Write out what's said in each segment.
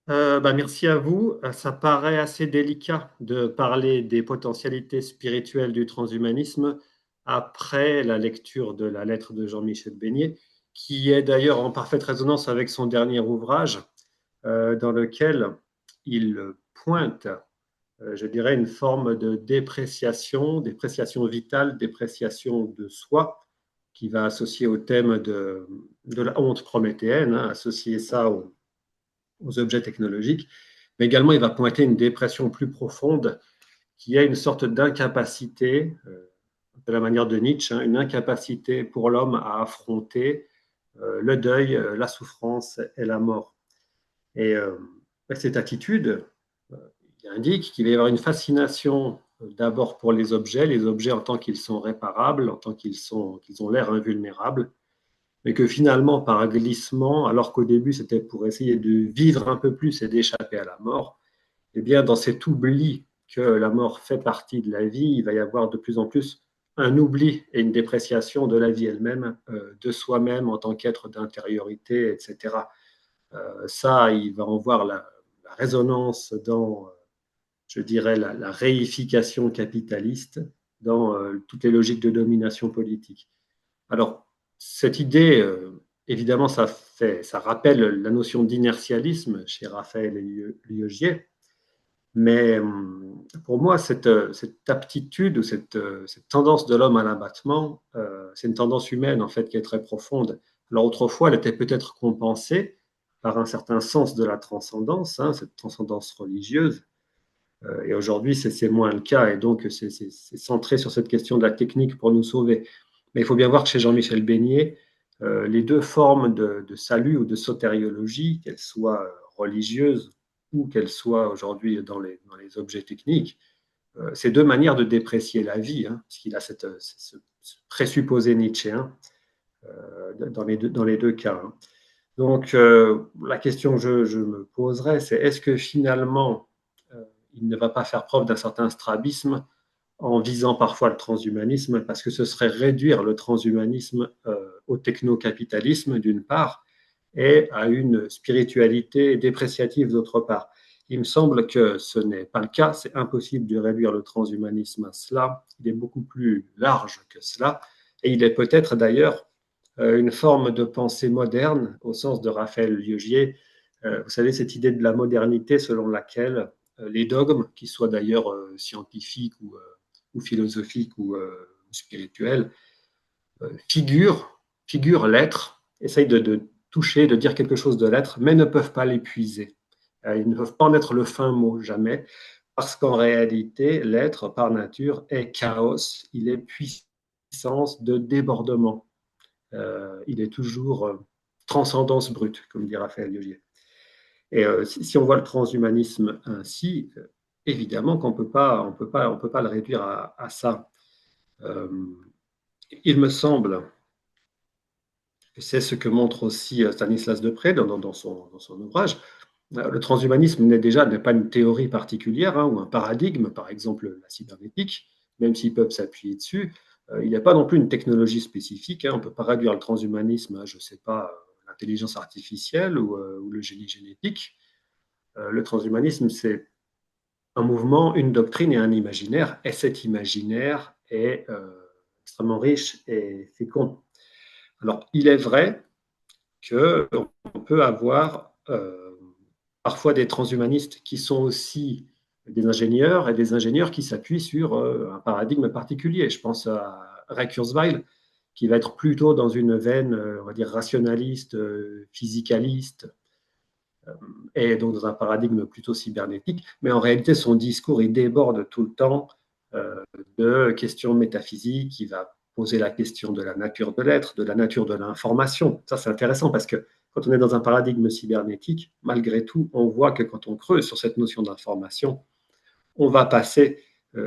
Merci à vous. Ça paraît assez délicat de parler des potentialités spirituelles du transhumanisme après la lecture de la lettre de Jean-Michel Beignet, qui est d'ailleurs en parfaite résonance avec son dernier ouvrage, dans lequel il pointe, je dirais, une forme de dépréciation vitale, dépréciation de soi, qui va associer au thème de la honte prométhéenne, hein, associer ça aux objets technologiques, mais également il va pointer une dépression plus profonde qui est une sorte d'incapacité, de la manière de Nietzsche, hein, une incapacité pour l'homme à affronter le deuil, la souffrance et la mort. Et cette attitude, euh, il indique qu'il va y avoir une fascination d'abord pour les objets en tant qu'ils sont réparables, en tant qu'ils ont l'air invulnérables, mais que finalement, par glissement, alors qu'au début c'était pour essayer de vivre un peu plus et d'échapper à la mort, eh bien, dans cet oubli que la mort fait partie de la vie, il va y avoir de plus en plus un oubli et une dépréciation de la vie elle-même, de soi-même en tant qu'être d'intériorité, etc. Ça, il va en voir la résonance dans, je dirais, la réification capitaliste, dans toutes les logiques de domination politique. Alors, cette idée, évidemment, ça rappelle la notion d'inertialisme chez Raphaël et Liogier, mais pour moi, cette aptitude ou cette tendance de l'homme à l'abattement, c'est une tendance humaine en fait qui est très profonde. Alors autrefois, elle était peut-être compensée par un certain sens de la transcendance, hein, cette transcendance religieuse. Et aujourd'hui, c'est moins le cas. Et donc, c'est centré sur cette question de la technique pour nous sauver. Mais il faut bien voir que chez Jean-Michel Beignet, les deux formes de salut ou de sotériologie, qu'elles soient religieuses ou qu'elles soient aujourd'hui dans les objets techniques, c'est deux manières de déprécier la vie, hein, parce qu'il a ce présupposé nietzschéen dans les deux cas. Hein. Donc, la question que je me poserais, c'est est-ce que finalement, il ne va pas faire preuve d'un certain strabisme en visant parfois le transhumanisme, parce que ce serait réduire le transhumanisme au techno-capitalisme d'une part, et à une spiritualité dépréciative d'autre part. Il me semble que ce n'est pas le cas, c'est impossible de réduire le transhumanisme à cela, il est beaucoup plus large que cela, et il est peut-être d'ailleurs une forme de pensée moderne, au sens de Raphaël Liogier. Vous savez, cette idée de la modernité selon laquelle les dogmes, qu'ils soient d'ailleurs scientifiques ou philosophiques ou spirituels, figurent l'être, essayent de toucher, de dire quelque chose de l'être, mais ne peuvent pas l'épuiser. Ils ne peuvent pas en être le fin mot, jamais, parce qu'en réalité, l'être, par nature, est chaos, il est puissance de débordement. Il est toujours transcendance brute, comme dit Raphaël Liogier. Et si on voit le transhumanisme ainsi, évidemment qu'on on peut pas le réduire à ça. Euh, il me semble, et c'est ce que montre aussi Stanislas Depré dans son ouvrage, le transhumanisme n'est pas une théorie particulière hein, ou un paradigme, par exemple la cybernétique, même s'ils peuvent s'appuyer dessus. Il n'est pas non plus une technologie spécifique. Hein, on ne peut pas réduire le transhumanisme à, je ne sais pas, l'intelligence artificielle ou le génie génétique. Le transhumanisme, c'est un mouvement, une doctrine et un imaginaire. Et cet imaginaire est extrêmement riche et fécond. Alors, il est vrai qu'on peut avoir parfois des transhumanistes qui sont aussi des ingénieurs et des ingénieurs qui s'appuient sur un paradigme particulier. Je pense à Ray Kurzweil, qui va être plutôt dans une veine, on va dire, rationaliste, physicaliste, et donc dans un paradigme plutôt cybernétique. Mais en réalité, son discours, il déborde tout le temps de questions métaphysiques. Il va poser la question de la nature de l'être, de la nature de l'information. Ça, c'est intéressant parce que quand on est dans un paradigme cybernétique, malgré tout, on voit que quand on creuse sur cette notion d'information, on va passer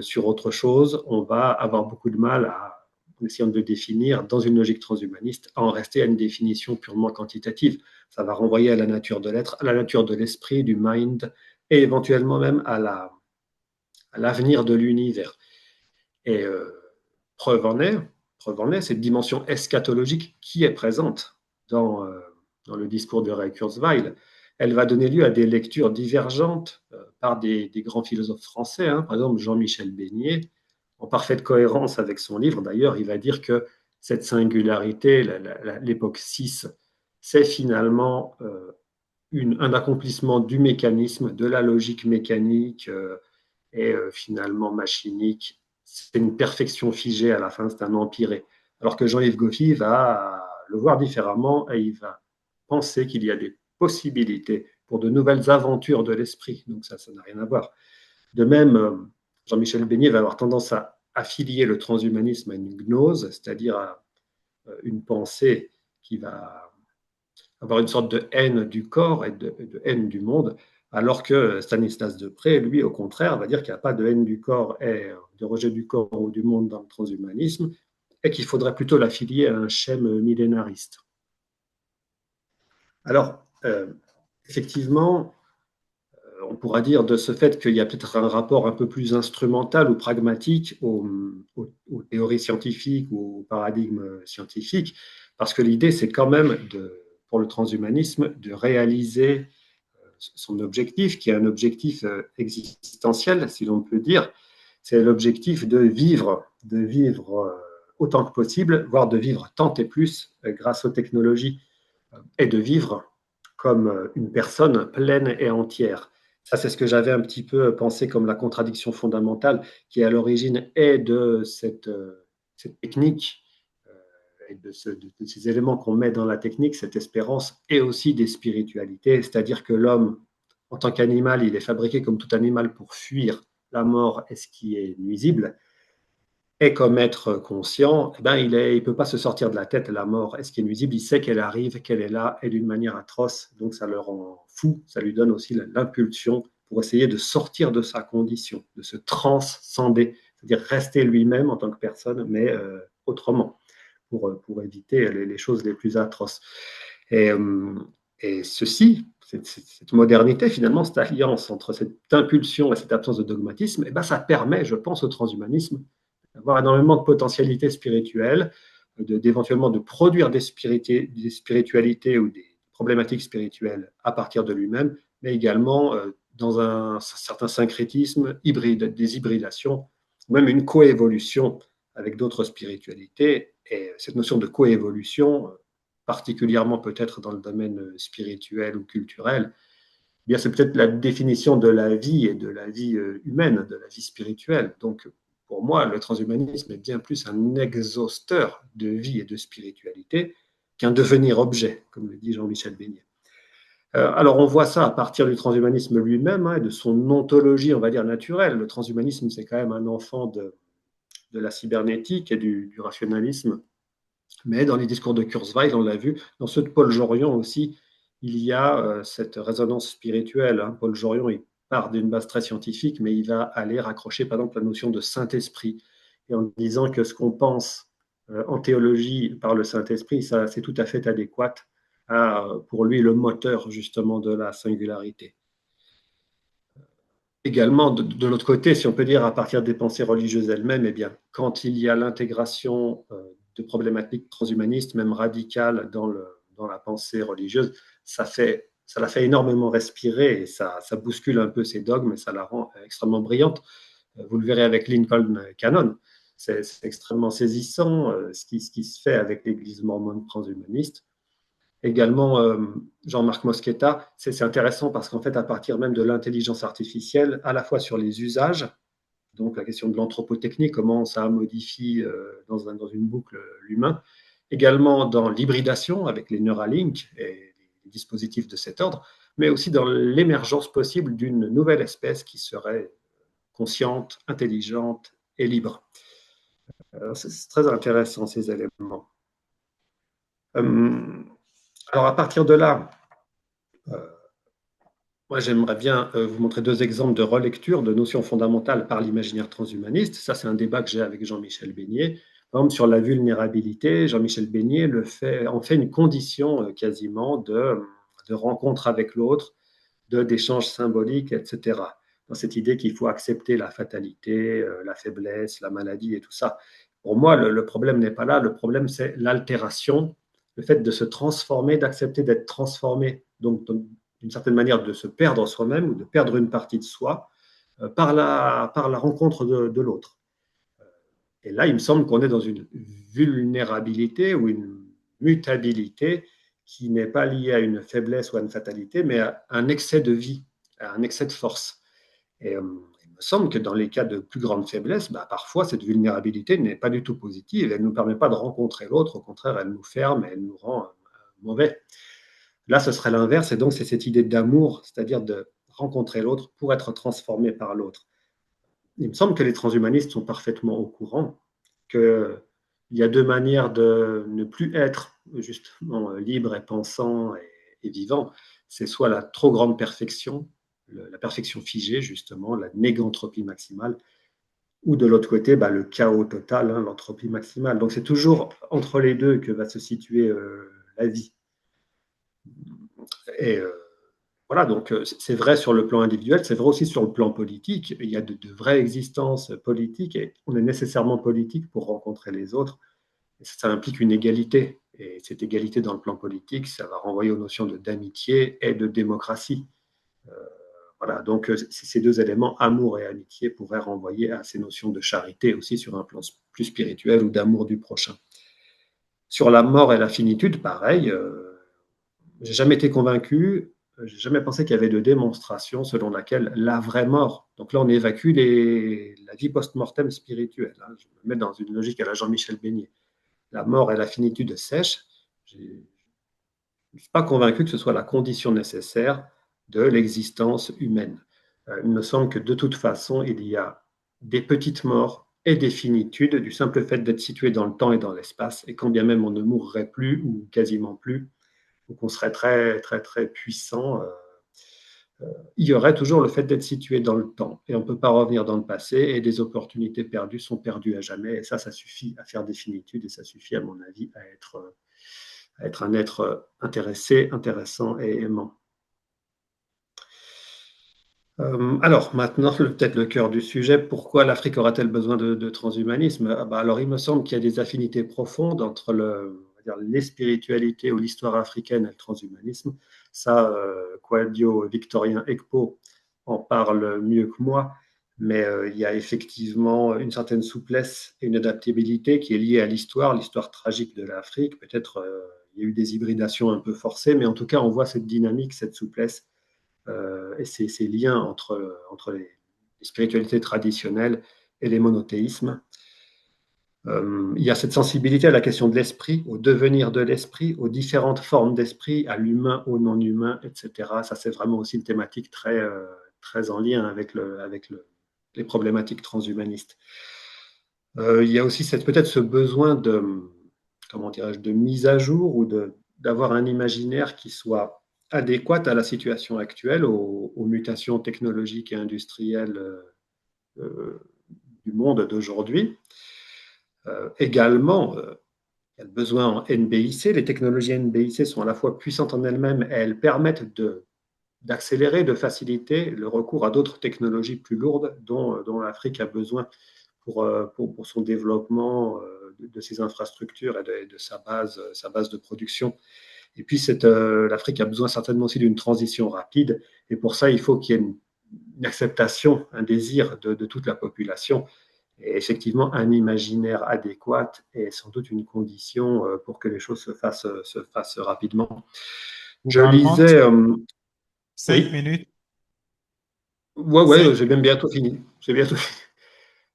sur autre chose, on va avoir beaucoup de mal à, en essayant de définir dans une logique transhumaniste, à en rester à une définition purement quantitative. Ça va renvoyer à la nature de l'être, à la nature de l'esprit, du mind, et éventuellement même à l'avenir de l'univers. Et preuve en est, cette dimension eschatologique qui est présente dans le discours de Ray Kurzweil. elle va donner lieu à des lectures divergentes par des grands philosophes français, hein. Par exemple, Jean-Michel Beignet, en parfaite cohérence avec son livre, d'ailleurs, il va dire que cette singularité, l'époque 6, c'est finalement un accomplissement du mécanisme, de la logique mécanique et finalement machinique. C'est une perfection figée à la fin, c'est un empiré. Alors que Jean-Yves Goffy va le voir différemment et il va penser qu'il y a des possibilités pour de nouvelles aventures de l'esprit. Donc ça n'a rien à voir. De même, Jean-Michel Beignet va avoir tendance à affilier le transhumanisme à une gnose, c'est-à-dire à une pensée qui va avoir une sorte de haine du corps et de haine du monde, alors que Stanislas Depré, lui, au contraire, va dire qu'il n'y a pas de haine du corps et de rejet du corps ou du monde dans le transhumanisme, et qu'il faudrait plutôt l'affilier à un schème millénariste. Alors, effectivement, on pourra dire de ce fait qu'il y a peut-être un rapport un peu plus instrumental ou pragmatique aux théories scientifiques ou aux paradigmes scientifiques, parce que l'idée, c'est quand même, pour le transhumanisme, de réaliser son objectif, qui est un objectif existentiel, si l'on peut dire. C'est l'objectif de vivre autant que possible, voire de vivre tant et plus grâce aux technologies, et de vivre comme une personne pleine et entière. Ça, c'est ce que j'avais un petit peu pensé comme la contradiction fondamentale qui, à l'origine, est de cette technique et de ces éléments qu'on met dans la technique, cette espérance, et aussi des spiritualités. C'est-à-dire que l'homme, en tant qu'animal, il est fabriqué comme tout animal pour fuir la mort et ce qui est nuisible. Et comme être conscient, eh ben, il ne peut pas se sortir de la tête la mort. Et ce qui est nuisible, il sait qu'elle arrive, qu'elle est là, et d'une manière atroce. Donc ça le rend fou, ça lui donne aussi l'impulsion pour essayer de sortir de sa condition, de se transcender, c'est-à-dire rester lui-même en tant que personne, mais autrement, pour éviter les choses les plus atroces. Et, et ceci, cette modernité, finalement, cette alliance entre cette impulsion et cette absence de dogmatisme, eh ben, ça permet, je pense, au transhumanisme d'avoir énormément de potentialités spirituelles, d'éventuellement de produire des spiritualités ou des problématiques spirituelles à partir de lui-même, mais également dans un certain syncrétisme hybride, des hybridations, ou même une coévolution avec d'autres spiritualités. Et cette notion de coévolution, particulièrement peut-être dans le domaine spirituel ou culturel, eh bien c'est peut-être la définition de la vie et de la vie humaine, de la vie spirituelle. Donc, pour moi, le transhumanisme est bien plus un exhausteur de vie et de spiritualité qu'un devenir-objet, comme le dit Jean-Michel Beignet. Alors, on voit ça à partir du transhumanisme lui-même, hein, et de son ontologie, on va dire, naturelle. Le transhumanisme, c'est quand même un enfant de la cybernétique et du rationalisme. Mais dans les discours de Kurzweil, on l'a vu, dans ceux de Paul Jorion aussi, il y a cette résonance spirituelle, hein. Paul Jorion, il part d'une base très scientifique, mais il va aller raccrocher, par exemple, la notion de Saint-Esprit, et en disant que ce qu'on pense en théologie par le Saint-Esprit, ça, c'est tout à fait adéquat à, pour lui, le moteur, justement, de la singularité. Également, de l'autre côté, si on peut dire, à partir des pensées religieuses elles-mêmes, eh bien, quand il y a l'intégration de problématiques transhumanistes, même radicales, dans la pensée religieuse, ça la fait énormément respirer et ça bouscule un peu ses dogmes et ça la rend extrêmement brillante. Vous le verrez avec Lincoln Canon. C'est extrêmement saisissant ce qui se fait avec l'Église mormone transhumaniste. Également, Jean-Marc Mosqueta, c'est intéressant parce qu'en fait, à partir même de l'intelligence artificielle, à la fois sur les usages, donc la question de l'anthropotechnie, comment ça modifie dans une boucle l'humain, également dans l'hybridation avec les Neuralink et les dispositifs de cet ordre, mais aussi dans l'émergence possible d'une nouvelle espèce qui serait consciente, intelligente et libre. C'est très intéressant ces éléments. Alors à partir de là, moi, j'aimerais bien vous montrer deux exemples de relecture de notions fondamentales par l'imaginaire transhumaniste. Ça, c'est un débat que j'ai avec Jean-Michel Beignet. Par exemple, sur la vulnérabilité, Jean-Michel Beignet en fait une condition quasiment de rencontre avec l'autre, d'échange symbolique, etc. Dans cette idée qu'il faut accepter la fatalité, la faiblesse, la maladie et tout ça. Pour moi, le problème n'est pas là. Le problème, c'est l'altération, le fait de se transformer, d'accepter d'être transformé. Donc d'une certaine manière, de se perdre soi-même ou de perdre une partie de soi par la rencontre de l'autre. Et là, il me semble qu'on est dans une vulnérabilité ou une mutabilité qui n'est pas liée à une faiblesse ou à une fatalité, mais à un excès de vie, à un excès de force. Et il me semble que dans les cas de plus grande faiblesse, bah, parfois cette vulnérabilité n'est pas du tout positive. Elle ne nous permet pas de rencontrer l'autre. Au contraire, elle nous ferme et elle nous rend mauvais. Là, ce serait l'inverse. Et donc, c'est cette idée d'amour, c'est-à-dire de rencontrer l'autre pour être transformé par l'autre. Il me semble que les transhumanistes sont parfaitement au courant qu'il y a deux manières de ne plus être justement libre et pensant et vivant. C'est soit la trop grande perfection, la perfection figée, justement, la négantropie maximale, ou de l'autre côté, bah, le chaos total, hein, l'entropie maximale. Donc c'est toujours entre les deux que va se situer la vie. Et voilà, donc c'est vrai sur le plan individuel, c'est vrai aussi sur le plan politique. Il y a de vraies existences politiques et on est nécessairement politique pour rencontrer les autres. Et ça implique une égalité. Et cette égalité dans le plan politique, ça va renvoyer aux notions d'amitié et de démocratie. Euh, voilà, donc ces deux éléments, amour et amitié, pourraient renvoyer à ces notions de charité aussi sur un plan plus spirituel ou d'amour du prochain. Sur la mort et la finitude, pareil, j'ai jamais été convaincu, j'ai jamais pensé qu'il y avait de démonstration selon laquelle la vraie mort, donc là on évacue la vie post-mortem spirituelle, hein, je me mets dans une logique à la Jean-Michel Beignet, la mort et la finitude sèche, je ne suis pas convaincu que ce soit la condition nécessaire de l'existence humaine. Il me semble que de toute façon, il y a des petites morts et des finitudes du simple fait d'être situé dans le temps et dans l'espace, et quand bien même on ne mourrait plus ou quasiment plus, ou qu'on serait très, très, très puissant, il y aurait toujours le fait d'être situé dans le temps. Et on ne peut pas revenir dans le passé, et des opportunités perdues sont perdues à jamais. Et ça suffit à faire des finitudes, et ça suffit, à mon avis, à être un être intéressé, intéressant et aimant. Alors, maintenant, peut-être le cœur du sujet, pourquoi l'Afrique aura-t-elle besoin de transhumanisme? Ah bah, alors, il me semble qu'il y a des affinités profondes entre on va dire, les spiritualités ou l'histoire africaine et le transhumanisme. Ça, Quadio Victorien Ekpo en parle mieux que moi, mais il y a effectivement une certaine souplesse et une adaptabilité qui est liée à l'histoire tragique de l'Afrique. Peut-être il y a eu des hybridations un peu forcées, mais en tout cas, on voit cette dynamique, cette souplesse et ces liens entre les spiritualités traditionnelles et les monothéismes. Il y a cette sensibilité à la question de l'esprit, au devenir de l'esprit, aux différentes formes d'esprit, à l'humain, au non-humain, etc. Ça, c'est vraiment aussi une thématique très, très en lien avec, les problématiques transhumanistes. Il y a aussi peut-être ce besoin comment dirais-je, de mise à jour ou d'avoir un imaginaire qui soit adéquat à la situation actuelle, aux mutations technologiques et industrielles du monde d'aujourd'hui. Également, il y a le besoin en NBIC. Les technologies NBIC sont à la fois puissantes en elles-mêmes et elles permettent d'accélérer, de faciliter le recours à d'autres technologies plus lourdes dont l'Afrique a besoin pour son développement de ses infrastructures et de sa base de production. Et puis, l'Afrique a besoin certainement aussi d'une transition rapide. Et pour ça, il faut qu'il y ait une acceptation, un désir de toute la population. Et effectivement, un imaginaire adéquat est sans doute une condition pour que les choses se fassent rapidement. Je Également, lisais. 5 minutes. Oui, ouais, ouais, Cinq j'ai même bientôt fini. J'ai bientôt fini.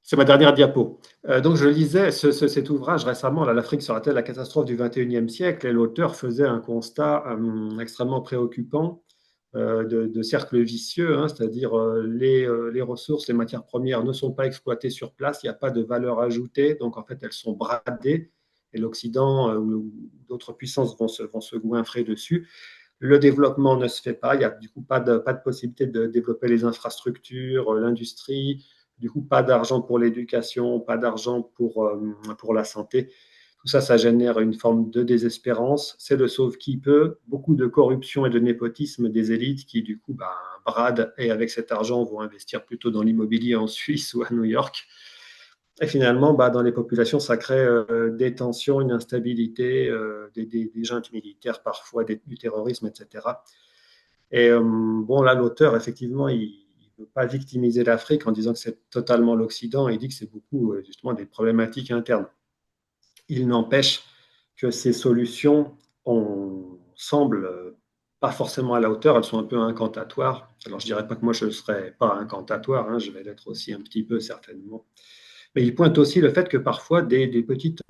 C'est ma dernière diapo. Donc, je lisais cet ouvrage récemment, l'Afrique sera-t-elle la catastrophe du 21e siècle? Et l'auteur faisait un constat extrêmement préoccupant de cercles vicieux, hein, c'est-à-dire les ressources, les matières premières ne sont pas exploitées sur place, il n'y a pas de valeur ajoutée, donc en fait elles sont bradées et l'Occident ou d'autres puissances vont se goinfrer dessus. Le développement ne se fait pas, il n'y a du coup pas de possibilité de développer les infrastructures, l'industrie, du coup pas d'argent pour l'éducation, pas d'argent pour la santé. Tout ça, ça génère une forme de désespérance. C'est le sauve qui peut. Beaucoup de corruption et de népotisme des élites qui, du coup, bradent et avec cet argent vont investir plutôt dans l'immobilier en Suisse ou à New York. Et finalement, dans les populations, ça crée des tensions, une instabilité, des juntes militaires parfois, du terrorisme, etc. Et bon, là, l'auteur, effectivement, il ne veut pas victimiser l'Afrique en disant que c'est totalement l'Occident. Il dit que c'est beaucoup, justement, des problématiques internes. Il n'empêche que ces solutions semblent pas forcément à la hauteur, elles sont un peu incantatoires. Alors, je dirais pas que moi, je ne serais pas incantatoire, hein, je vais l'être aussi un petit peu, certainement. Mais il pointe aussi le fait que parfois, des petites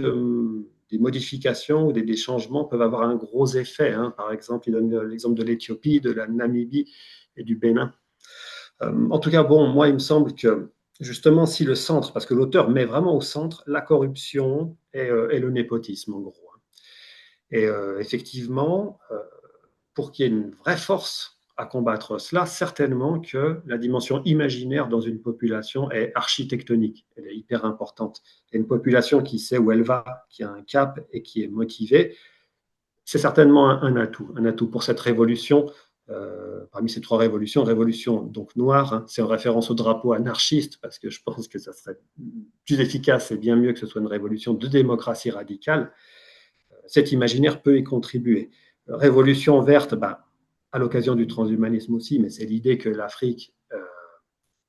des modifications ou des changements peuvent avoir un gros effet, hein. Par exemple, il donne l'exemple de l'Éthiopie, de la Namibie et du Bénin. En tout cas, bon, moi, il me semble que justement, si le centre, parce que l'auteur met vraiment au centre la corruption et le népotisme, en gros, hein. Et effectivement, pour qu'il y ait une vraie force à combattre cela, certainement que la dimension imaginaire dans une population est architectonique, elle est hyper importante. Et une population qui sait où elle va, qui a un cap et qui est motivée, c'est certainement un atout pour cette révolution. Parmi ces trois révolutions, révolution donc noire, hein, c'est en référence au drapeau anarchiste, parce que je pense que ça serait plus efficace et bien mieux que ce soit une révolution de démocratie radicale. Cet imaginaire peut y contribuer. Révolution verte, bah, à l'occasion du transhumanisme aussi, mais c'est l'idée que l'Afrique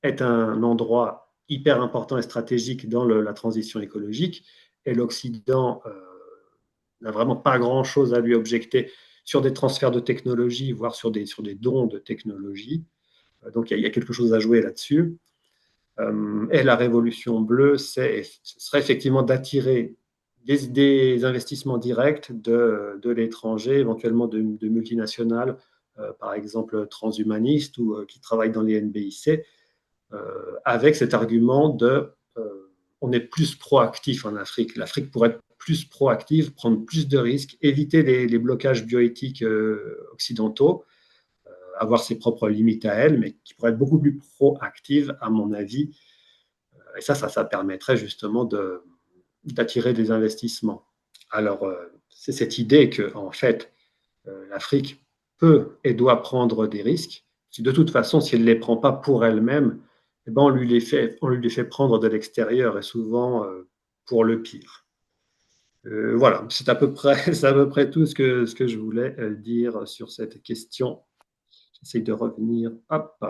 est un endroit hyper important et stratégique dans la transition écologique, et l'Occident n'a vraiment pas grand-chose à lui objecter sur des transferts de technologie, voire sur des dons de technologie. Donc il y a quelque chose à jouer là-dessus. Et la révolution bleue, ce serait effectivement d'attirer des investissements directs de l'étranger, éventuellement de multinationales, par exemple transhumanistes ou qui travaillent dans les NBIC, avec cet argument de on est plus proactif en Afrique. L'Afrique pourrait être plus proactive, prendre plus de risques, éviter les blocages bioéthiques occidentaux, avoir ses propres limites à elle, mais qui pourrait être beaucoup plus proactive, à mon avis. Et ça permettrait justement d'attirer des investissements. Alors, c'est cette idée que, en fait, l'Afrique peut et doit prendre des risques. Si de toute façon, si elle ne les prend pas pour elle-même, eh ben on lui les fait prendre de l'extérieur et souvent pour le pire. Voilà, c'est à peu près, c'est à peu près tout ce que je voulais dire sur cette question. J'essaie de revenir. Hop.